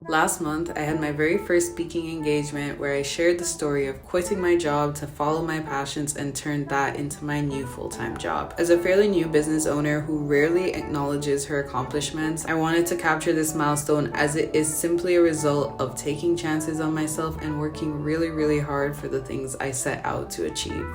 Last month, I had my very first speaking engagement where I shared the story of quitting my job to follow my passions and turned that into my new full-time job. As a fairly new business owner who rarely acknowledges her accomplishments, I wanted to capture this milestone as it is simply a result of taking chances on myself and working really, really hard for the things I set out to achieve.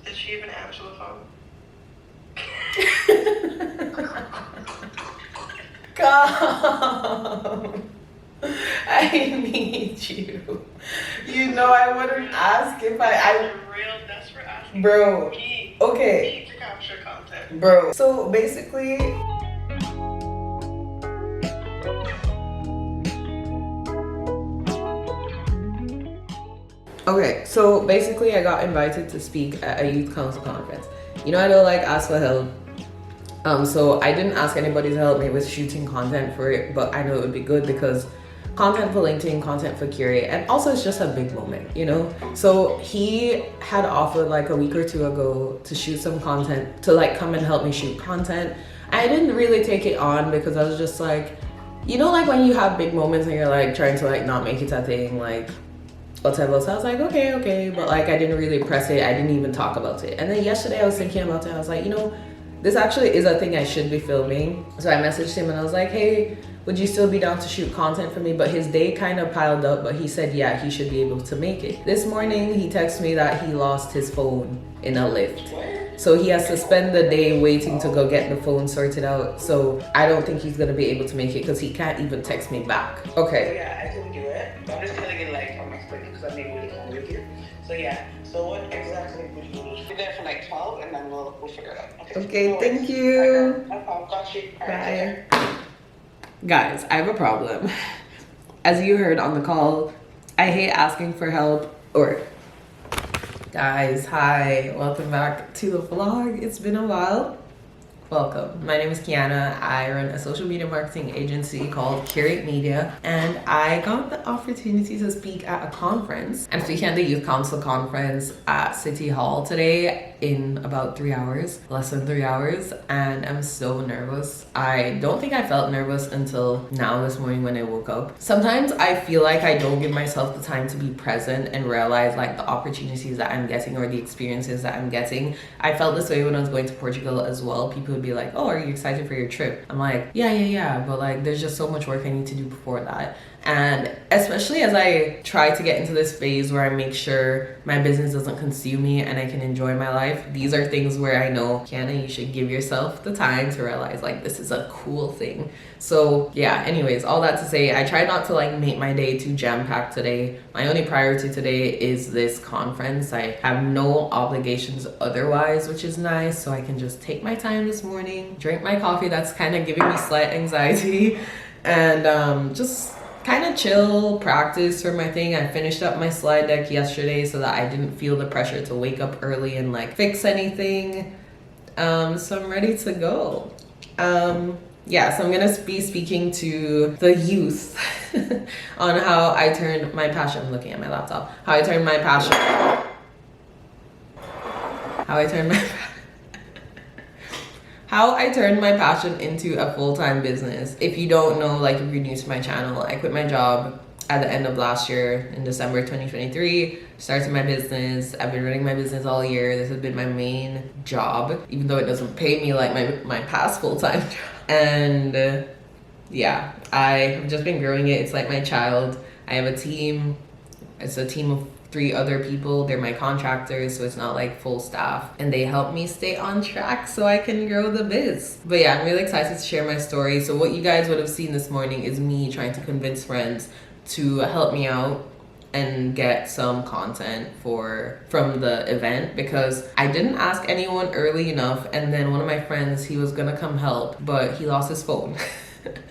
Did she even answer the phone? Come. I need you. You know I wouldn't ask if I real desperate asking. Bro. Okay. Need to capture content. Bro. So basically, I got invited to speak at a youth council conference. You know, I don't like ask for help. So I didn't ask anybody to help me with shooting content for it, but I know it would be good because content for LinkedIn, content for Curate, and also it's just a big moment, you know? So he had offered like a week or two ago to shoot some content, to like come and help me shoot content. I didn't really take it on because I was just like, you know, like when you have big moments and you're like trying to like not make it a thing, like whatever. So I was like, okay, but like I didn't really press it. I didn't even talk about it. And then yesterday I was thinking about it. I was like, you know, this actually is a thing I should be filming. So I messaged him and I was like, hey, would you still be down to shoot content for me? But his day kind of piled up, but he said, yeah, he should be able to make it. This morning, he texted me that he lost his phone in a lift. So he has to spend the day waiting to go get the phone sorted out. So I don't think he's gonna be able to make it because he can't even text me back. Okay. Yeah, I can do it. I'm just telling it like I'm expecting because I'm maybe really hungry with you. So yeah, so what exactly would you need? Be there for like 12 and then we'll figure it out. Okay, no thank you. No problem, got you. All Bye. Guys, I have a problem. As you heard on the call, I hate asking for help. Guys, hi, welcome back to the vlog. It's been a while. Welcome. My name is Keiana. I run a social media marketing agency called Curate Media, and I got the opportunity to speak at a conference. I'm speaking at the Youth Council conference at City Hall today in about 3 hours, less than 3 hours, and I'm so nervous. I don't think I felt nervous until now this morning when I woke up. Sometimes I feel like I don't give myself the time to be present and realize like the opportunities that I'm getting or the experiences that I'm getting. I felt this way when I was going to Portugal as well. People would be like, oh, are you excited for your trip? I'm like, yeah, but like there's just so much work I need to do before that. And especially as I try to get into this phase where I make sure my business doesn't consume me and I can enjoy my life, these are things where I know, Keiana, you should give yourself the time to realize like this is a cool thing. So yeah, anyways, all that to say, I try not to like make my day too jam-packed today. My only priority today is this conference. I have no obligations otherwise, which is nice. So I can just take my time this morning, drink my coffee that's kind of giving me slight anxiety, and just kind of chill, practice for my thing. I finished up my slide deck yesterday so that I didn't feel the pressure to wake up early and like fix anything. So I'm ready to go. Yeah, so I'm gonna be speaking to the youth on how I turned my passion, I'm looking at my laptop, how I turned my passion into a full-time business. If you don't know, like if you're new to my channel, I quit my job at the end of last year in December 2023, started my business. I've been running my business all year. This has been my main job, even though it doesn't pay me like my past full-time job. And yeah, I've just been growing it. It's like my child. I have a team. It's a team of 3 other people. They're my contractors, so it's not like full staff, and they help me stay on track so I can grow the biz. But yeah, I'm really excited to share my story. So what you guys would have seen this morning is me trying to convince friends to help me out and get some content from the event, because I didn't ask anyone early enough, and then one of my friends, he was gonna come help, but he lost his phone.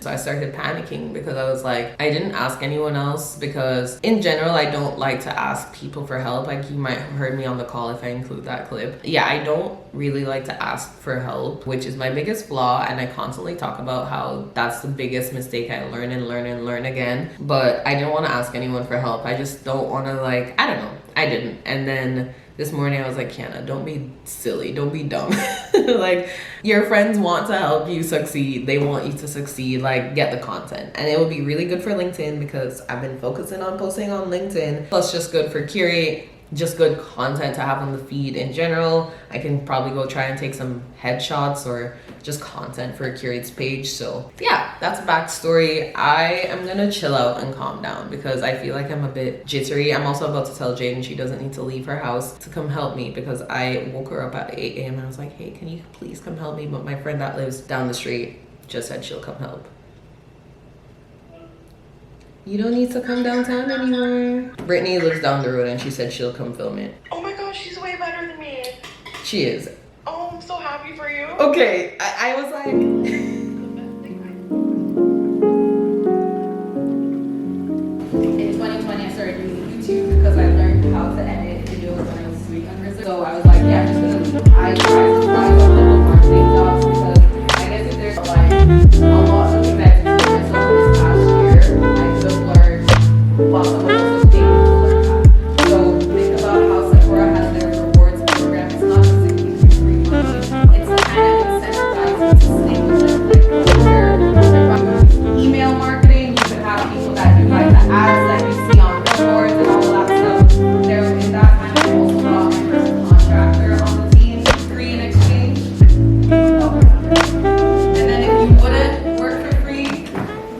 So I started panicking because I was like, I didn't ask anyone else, because in general I don't like to ask people for help. Like you might have heard me on the call if I include that clip. Yeah, I don't really like to ask for help, which is my biggest flaw, and I constantly talk about how that's the biggest mistake. I learn and learn and learn again, but I didn't want to ask anyone for help. I just don't want to, like, I don't know, I didn't. And then this morning I was like, Keiana, don't be silly, don't be dumb. Like, your friends want to help you succeed, they want you to succeed, like, get the content. And it would be really good for LinkedIn because I've been focusing on posting on LinkedIn, plus just good for Curate, just good content to have on the feed in general. I can probably go try and take some headshots or just content for Curate's page. So yeah, that's backstory. I am gonna chill out and calm down because I feel like I'm a bit jittery. I'm also about to tell Jaden she doesn't need to leave her house to come help me because I woke her up at 8 a.m. and I was like, hey, can you please come help me? But my friend that lives down the street just said she'll come help. You don't need to come downtown anymore. Brittany lives down the road and she said she'll come film it. Oh my gosh, she's way better than me. She is. Oh, I'm so happy for you. Okay, I was like... In 2020, I started doing YouTube because I learned how to edit videos when I was sweet younger. So I was like, yeah, I'm just gonna... I tried to try a couple of marketing jobs because I guess if there's like a lot of things I did for myself this past year, I just learned while someone else was paying me to learn that. So think about how Sephora has their rewards program. It's not just like give you free money. It's kind of incentivizing to stay with them. Like their email marketing, you could have people that do like the ads that you see on billboards and all of that stuff. There in that kind of also got my first contractor on the team, free in exchange. And then if you wouldn't work for free,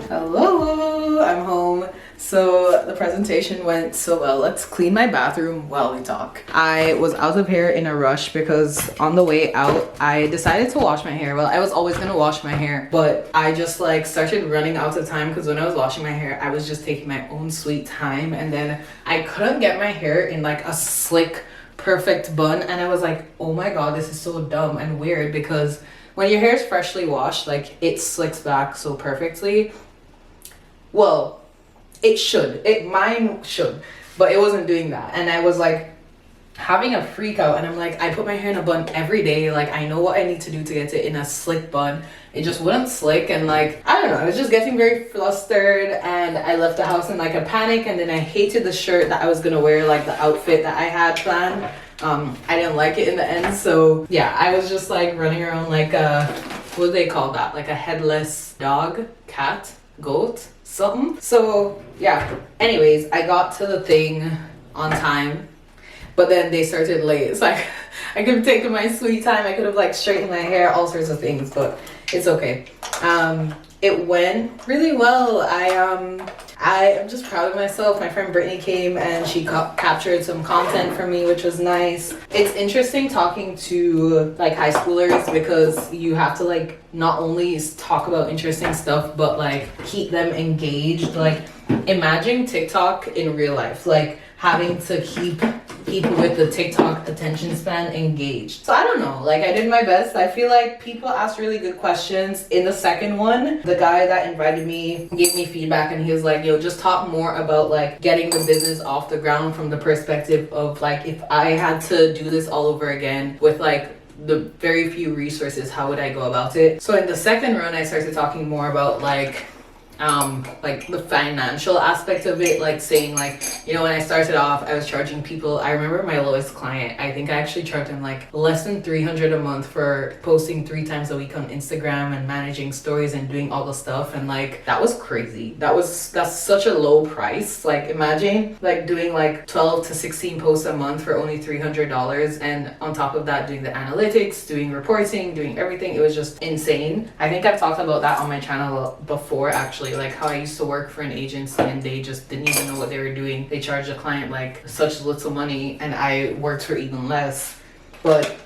hello, I'm home. So the presentation went so well. Let's clean my bathroom while we talk. I was out of hair in a rush because on the way out, I decided to wash my hair. Well, I was always gonna wash my hair, but I just like started running out of time because when I was washing my hair, I was just taking my own sweet time. And then I couldn't get my hair in like a slick, perfect bun. And I was like, oh my God, this is so dumb and weird because when your hair is freshly washed, like it slicks back so perfectly. Well, it should. Mine should, but it wasn't doing that. And I was like having a freak out and I'm like, I put my hair in a bun every day. Like I know what I need to do to get it in a slick bun. It just wouldn't slick and like, I don't know, I was just getting very flustered and I left the house in like a panic and then I hated the shirt that I was gonna wear, like the outfit that I had planned. I didn't like it in the end. So yeah, I was just like running around like a, what do they call that? Like a headless dog, cat, goat, something. So yeah, anyways, I got to the thing on time, but then they started late. So I could have taken my sweet time. I could have like straightened my hair, all sorts of things, but it's okay. It went really well. I am just proud of myself. My friend Brittany came and she captured some content for me, which was nice. It's interesting talking to like high schoolers because you have to like not only talk about interesting stuff, but like keep them engaged. Like imagine TikTok in real life, like having to keep people with the TikTok attention span engaged. So I don't know, like I did my best. I feel like people asked really good questions. In the second one, the guy that invited me gave me feedback and he was like, yo, just talk more about like getting the business off the ground from the perspective of like, if I had to do this all over again with like the very few resources, how would I go about it? So in the second run, I started talking more about like the financial aspect of it, like saying like, you know, when I started off, I was charging people. I remember my lowest client, I think I actually charged him like less than $300 a month for posting 3 times a week on Instagram and managing stories and doing all the stuff. And like, that was crazy. That's such a low price. Like imagine like doing like 12 to 16 posts a month for only $300. And on top of that, doing the analytics, doing reporting, doing everything. It was just insane. I think I've talked about that on my channel before actually. Like how I used to work for an agency and they just didn't even know what they were doing. They charged a client like such little money and I worked for even less. But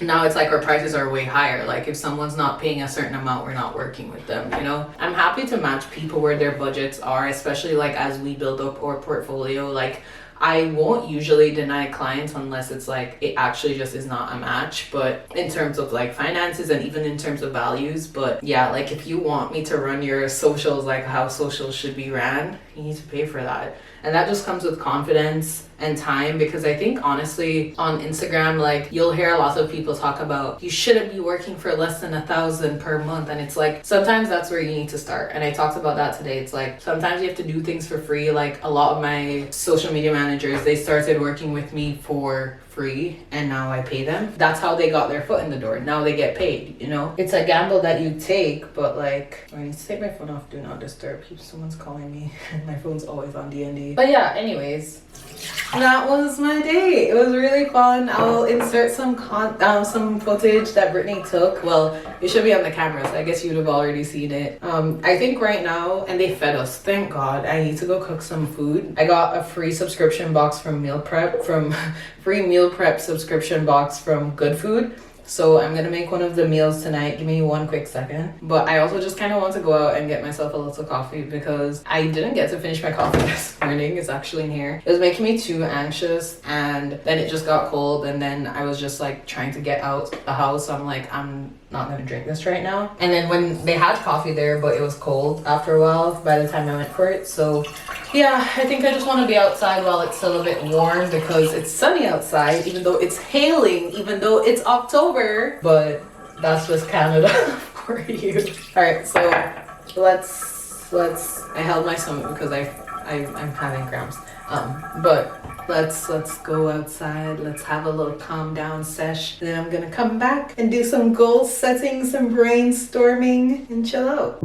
now it's like our prices are way higher. Like if someone's not paying a certain amount, we're not working with them, you know? I'm happy to match people where their budgets are, especially like as we build up our portfolio. Like I won't usually deny clients unless it's like it actually just is not a match, but in terms of like finances and even in terms of values. But yeah, like if you want me to run your socials like how socials should be ran, you need to pay for that. And that just comes with confidence and time, because I think honestly on Instagram, like you'll hear a lot of people talk about you shouldn't be working for less than 1,000 per month, and it's like sometimes that's where you need to start. And I talked about that today. It's like sometimes you have to do things for free. Like a lot of my social media managers, they started working with me for free and now I pay them. That's how they got their foot in the door. Now they get paid, you know? It's a gamble that you take, but like I need to take my phone off do not disturb. Someone's calling me and my phone's always on D&D. But yeah, anyways, that was my day. It was really fun. I'll insert some footage that Brittany took. Well, it should be on the camera, so I guess you'd have already seen it. I think right now, and they fed us, thank God. I need to go cook some food. I got a free subscription box from free meal prep subscription box from Good Food. So I'm gonna make one of the meals tonight. Give me one quick second. But I also just kind of want to go out and get myself a little coffee because I didn't get to finish my coffee this morning. It's actually in here. It was making me too anxious, and then it just got cold, and then I was just like trying to get out the house. So I'm like, I'm not gonna drink this right now. And then when they had coffee there, but it was cold after a while by the time I went for it. So yeah, I think I just want to be outside while it's still a bit warm because it's sunny outside, even though it's hailing, even though it's October. But that's just Canada for you. All right, so let's. I held my stomach because I'm having cramps. But let's go outside. Let's have a little calm down sesh. Then I'm gonna come back and do some goal setting, some brainstorming, and chill out.